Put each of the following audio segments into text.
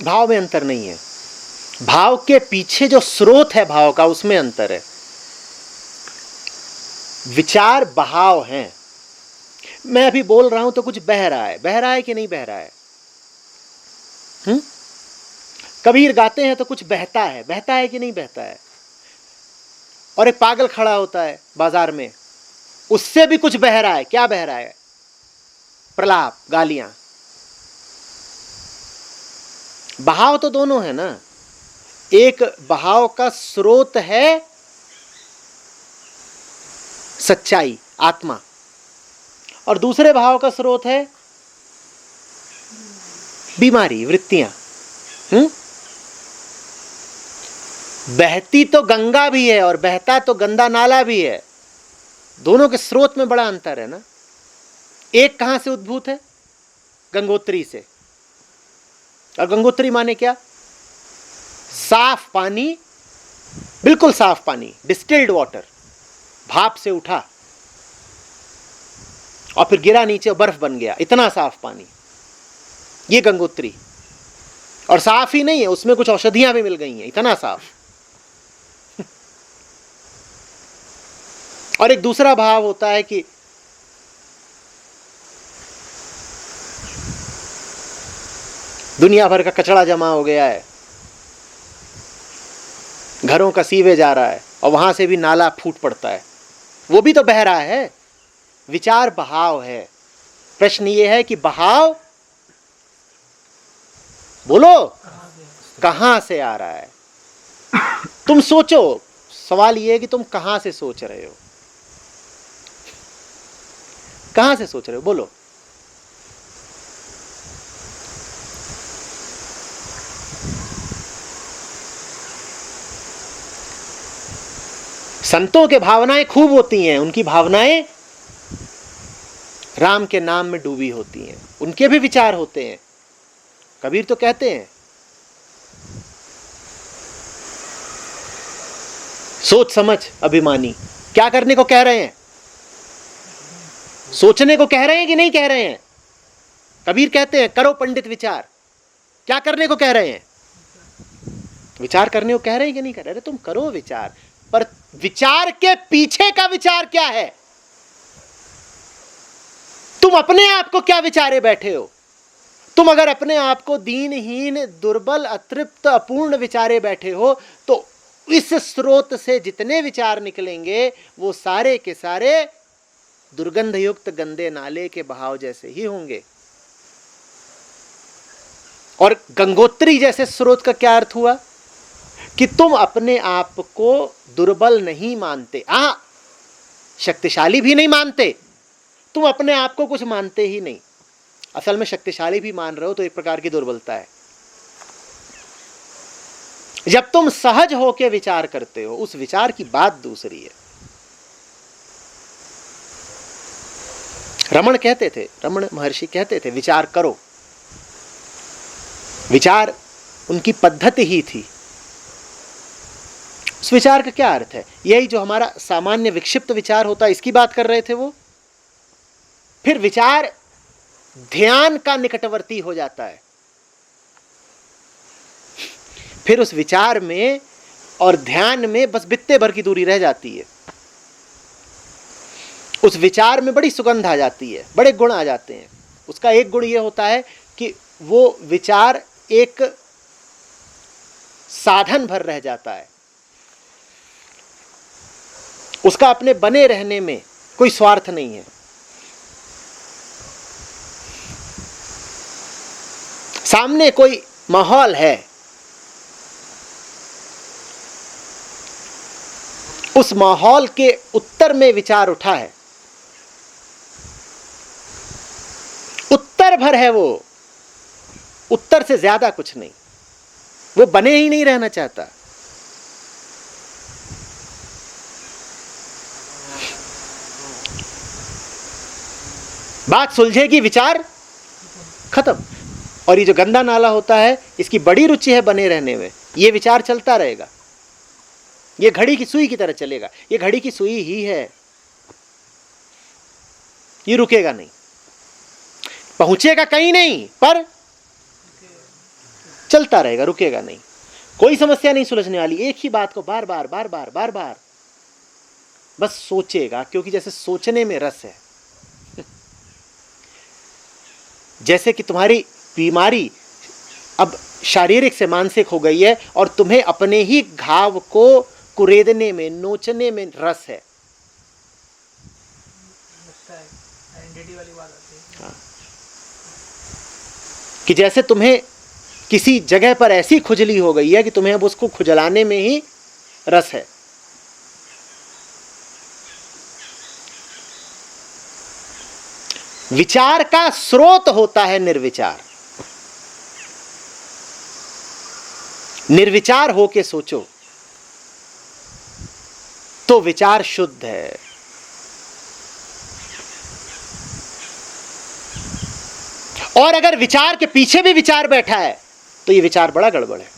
भाव में अंतर नहीं है। भाव के पीछे जो स्रोत है भाव का, उसमें अंतर है। विचार बहाव हैं। मैं अभी बोल रहा हूं तो कुछ बह रहा है, बह रहा है कि नहीं बह रहा है? कबीर गाते हैं तो कुछ बहता है कि नहीं बहता है? और एक पागल खड़ा होता है बाजार में, उससे भी कुछ बह रहा है। क्या बह रहा है? प्रलाप, गालियां। बहाव तो दोनों है ना। एक बहाव का स्रोत है सच्चाई, आत्मा, और दूसरे भाव का स्रोत है बीमारी, वृत्तियां। बहती तो गंगा भी है और बहता तो गंदा नाला भी है। दोनों के स्रोत में बड़ा अंतर है ना। एक कहां से उद्भूत है? गंगोत्री से। और गंगोत्री माने क्या? साफ पानी, बिल्कुल साफ पानी, डिस्टिल्ड वाटर, भाप से उठा और फिर गिरा नीचे और बर्फ बन गया, इतना साफ पानी, ये गंगोत्री। और साफ ही नहीं है, उसमें कुछ औषधियां भी मिल गई हैं, इतना साफ। और एक दूसरा भाव होता है कि दुनिया भर का कचरा जमा हो गया है, घरों का सीवेज आ रहा है और वहां से भी नाला फूट पड़ता है, वो भी तो बह रहा है। विचार बहाव है। प्रश्न ये है कि बहाव, बोलो, कहां से आ रहा है? तुम सोचो। सवाल ये है कि तुम कहां से सोच रहे हो? कहां से सोच रहे हो? बोलो। संतों के भावनाएं खूब होती हैं, उनकी भावनाएं राम के नाम में डूबी होती हैं, उनके भी विचार होते हैं। कबीर तो कहते हैं, सोच समझ अभिमानी। क्या करने को कह रहे हैं? सोचने को कह रहे हैं कि नहीं कह रहे हैं? कबीर कहते हैं, करो पंडित विचार। क्या करने को कह रहे हैं? विचार करने को कह रहे हैं कि नहीं कह रहे? अरे तुम करो विचार, पर विचार के पीछे का विचार क्या है? तुम अपने आप को क्या विचारे बैठे हो? तुम अगर अपने आप को दीनहीन, दुर्बल, अतृप्त, अपूर्ण विचारे बैठे हो, तो इस स्रोत से जितने विचार निकलेंगे वो सारे के सारे दुर्गंध युक्त गंदे नाले के बहाव जैसे ही होंगे। और गंगोत्री जैसे स्रोत का क्या अर्थ हुआ? कि तुम अपने आप को दुर्बल नहीं मानते, शक्तिशाली भी नहीं मानते, तुम अपने आप को कुछ मानते ही नहीं। असल में शक्तिशाली भी मान रहे हो तो एक प्रकार की दुर्बलता है। जब तुम सहज होकर विचार करते हो, उस विचार की बात दूसरी है। रमण कहते थे, रमण महर्षि कहते थे, विचार करो। विचार उनकी पद्धति ही थी। उस विचार का क्या अर्थ है? यही जो हमारा सामान्य विक्षिप्त विचार होता है, इसकी बात कर रहे थे वो। फिर विचार ध्यान का निकटवर्ती हो जाता है। फिर उस विचार में और ध्यान में बस बित्ते भर की दूरी रह जाती है। उस विचार में बड़ी सुगंध आ जाती है, बड़े गुण आ जाते हैं। उसका एक गुण यह होता है कि वो विचार एक साधन भर रह जाता है। उसका अपने बने रहने में कोई स्वार्थ नहीं है। सामने कोई माहौल है, उस माहौल के उत्तर में विचार उठा है, उत्तर भर है वो, उत्तर से ज्यादा कुछ नहीं। वो बने ही नहीं रहना चाहता। बात सुलझेगी, विचार खत्म। और ये जो गंदा नाला होता है, इसकी बड़ी रुचि है बने रहने में। ये विचार चलता रहेगा, ये घड़ी की सुई की तरह चलेगा। ये घड़ी की सुई ही है, ये रुकेगा नहीं, पहुंचेगा कहीं नहीं, पर चलता रहेगा, रुकेगा नहीं। कोई समस्या नहीं सुलझने वाली, एक ही बात को बार बार बार बार बार बार बस सोचेगा, क्योंकि जैसे सोचने में रस है। जैसे कि तुम्हारी बीमारी अब शारीरिक से मानसिक हो गई है और तुम्हें अपने ही घाव को कुरेदने में, नोचने में रस है। वाली बात आती है। हाँ। कि जैसे तुम्हें किसी जगह पर ऐसी खुजली हो गई है कि तुम्हें अब उसको खुजलाने में ही रस है। विचार का स्रोत होता है निर्विचार। निर्विचार होके सोचो तो विचार शुद्ध है। और अगर विचार के पीछे भी विचार बैठा है तो ये विचार बड़ा गड़बड़ है।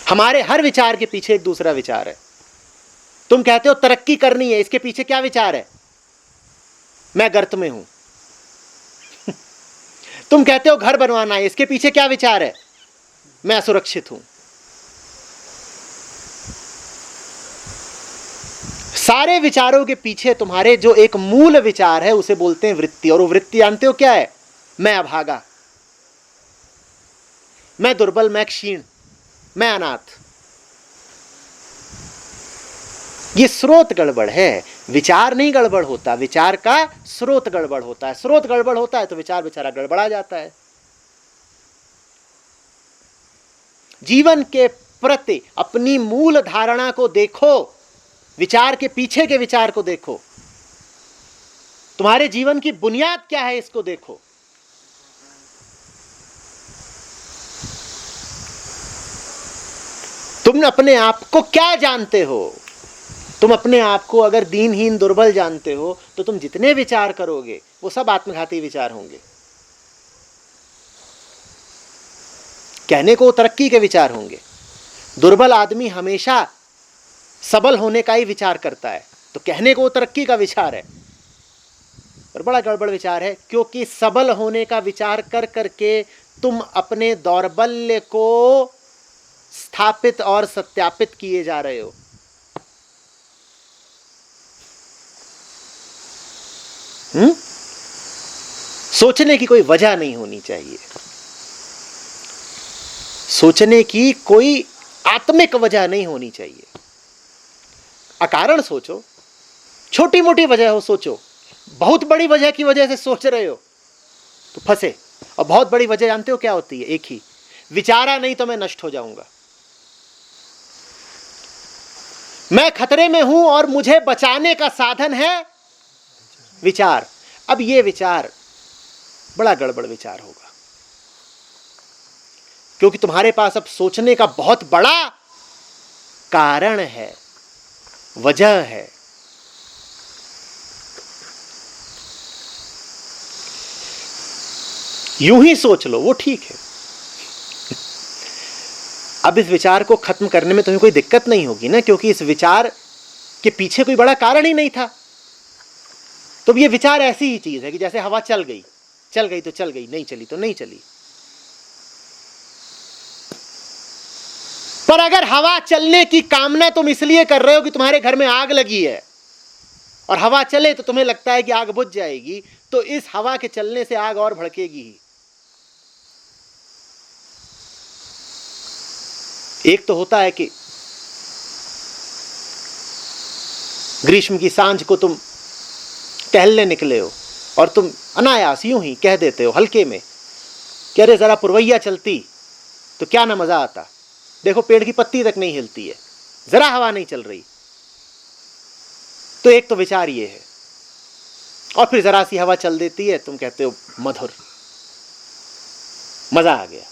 हमारे हर विचार के पीछे एक दूसरा विचार है। तुम कहते हो तरक्की करनी है, इसके पीछे क्या विचार है? मैं गर्त में हूं। तुम कहते हो घर बनवाना है, इसके पीछे क्या विचार है? मैं असुरक्षित हूं। सारे विचारों के पीछे तुम्हारे जो एक मूल विचार है उसे बोलते हैं वृत्ति। और वो वृत्ति जानते हो क्या है? मैं अभागा, मैं दुर्बल, मैं क्षीण, मैं अनाथ। ये स्रोत गड़बड़ है, विचार नहीं गड़बड़ होता, विचार का स्रोत गड़बड़ होता है। स्रोत गड़बड़ होता है तो विचार बेचारा गड़बड़ा जाता है। जीवन के प्रति अपनी मूल धारणा को देखो, विचार के पीछे के विचार को देखो। तुम्हारे जीवन की बुनियाद क्या है इसको देखो। तुम अपने आप को क्या जानते हो? तुम अपने आप को अगर दीनहीन दुर्बल जानते हो तो तुम जितने विचार करोगे वो सब आत्मघाती विचार होंगे। कहने को तरक्की के विचार होंगे। दुर्बल आदमी हमेशा सबल होने का ही विचार करता है, तो कहने को तरक्की का विचार है, पर बड़ा गड़बड़ विचार है। क्योंकि सबल होने का विचार कर करके तुम अपने दौर्बल्य को स्थापित और सत्यापित किए जा रहे हो। सोचने की कोई वजह नहीं होनी चाहिए। सोचने की कोई आत्मिक वजह नहीं होनी चाहिए। अकारण सोचो, छोटी मोटी वजह हो सोचो। बहुत बड़ी वजह की वजह से सोच रहे हो तो फंसे। और बहुत बड़ी वजह जानते हो क्या होती है? एक ही, विचारा नहीं तो मैं नष्ट हो जाऊंगा, मैं खतरे में हूं और मुझे बचाने का साधन है विचार। अब ये विचार बड़ा गड़बड़ विचार होगा, क्योंकि तुम्हारे पास अब सोचने का बहुत बड़ा कारण है, वजह है। यूं ही सोच लो वो ठीक है। अब इस विचार को खत्म करने में तुम्हें कोई दिक्कत नहीं होगी ना, क्योंकि इस विचार के पीछे कोई बड़ा कारण ही नहीं था। तो ये विचार ऐसी ही चीज है कि जैसे हवा चल गई तो चल गई, नहीं चली तो नहीं चली। पर अगर हवा चलने की कामना तुम इसलिए कर रहे हो कि तुम्हारे घर में आग लगी है और हवा चले तो तुम्हें लगता है कि आग बुझ जाएगी, तो इस हवा के चलने से आग और भड़केगी ही। एक तो होता है कि ग्रीष्म की सांझ को तुम टहलने निकले हो और तुम अनायास यूं ही कह देते हो हल्के में कि अरे जरा पुरवैया चलती तो क्या ना मजा आता। देखो पेड़ की पत्ती तक नहीं हिलती है, जरा हवा नहीं चल रही। तो एक तो विचार ये है। और फिर जरा सी हवा चल देती है, तुम कहते हो मधुर, मजा आ गया।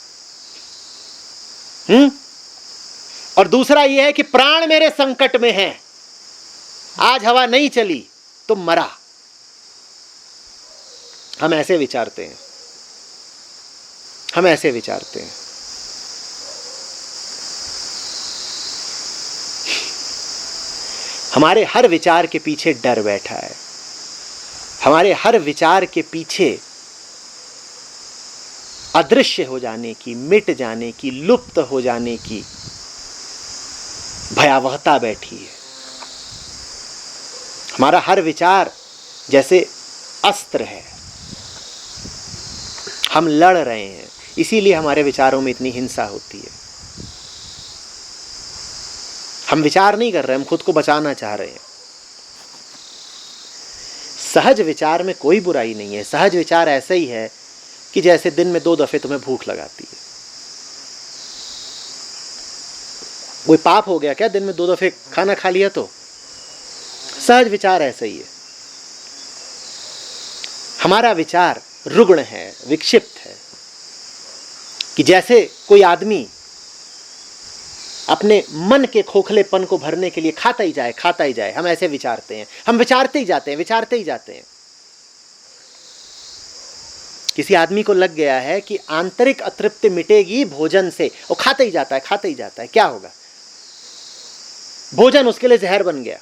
और दूसरा यह है कि प्राण मेरे संकट में है, आज हवा नहीं चली तो मरा। हम ऐसे विचारते हैं, हम ऐसे विचारते हैं। हमारे हर विचार के पीछे डर बैठा है। हमारे हर विचार के पीछे अदृश्य हो जाने की, मिट जाने की, लुप्त हो जाने की भयावहता बैठी है। हमारा हर विचार जैसे अस्त्र है, हम लड़ रहे हैं, इसीलिए हमारे विचारों में इतनी हिंसा होती है। हम विचार नहीं कर रहे, हम खुद को बचाना चाह रहे हैं। सहज विचार में कोई बुराई नहीं है। सहज विचार ऐसा ही है कि जैसे दिन में 2 दफे तुम्हें भूख लगाती है। कोई पाप हो गया क्या दिन में 2 दफे खाना खा लिया तो? सहज विचार ऐसा ही है। हमारा विचार रुग्ण है, विक्षिप्त है, कि जैसे कोई आदमी अपने मन के खोखलेपन को भरने के लिए खाता ही जाए। हम ऐसे विचारते हैं, हम विचारते ही जाते हैं। किसी आदमी को लग गया है कि आंतरिक अतृप्ति मिटेगी भोजन से, वो खाता ही जाता है। क्या होगा? भोजन उसके लिए जहर बन गया।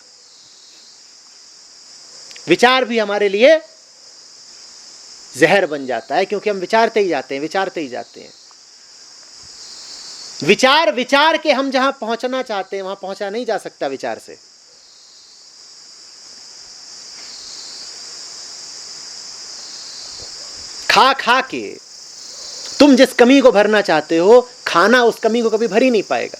विचार भी हमारे लिए जहर बन जाता है, क्योंकि हम विचारते ही जाते हैं। विचार के हम जहां पहुंचना चाहते हैं वहां पहुंचा नहीं जा सकता विचार से। खा के तुम जिस कमी को भरना चाहते हो, खाना उस कमी को कभी भर ही नहीं पाएगा।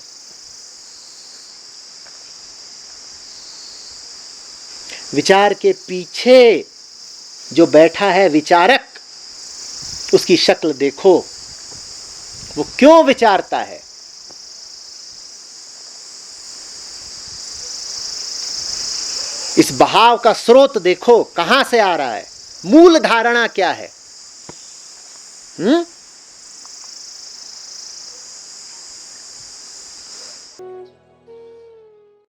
विचार के पीछे जो बैठा है विचारक, उसकी शक्ल देखो, वो क्यों विचारता है। इस बहाव का स्रोत देखो, कहां से आ रहा है, मूल धारणा क्या है।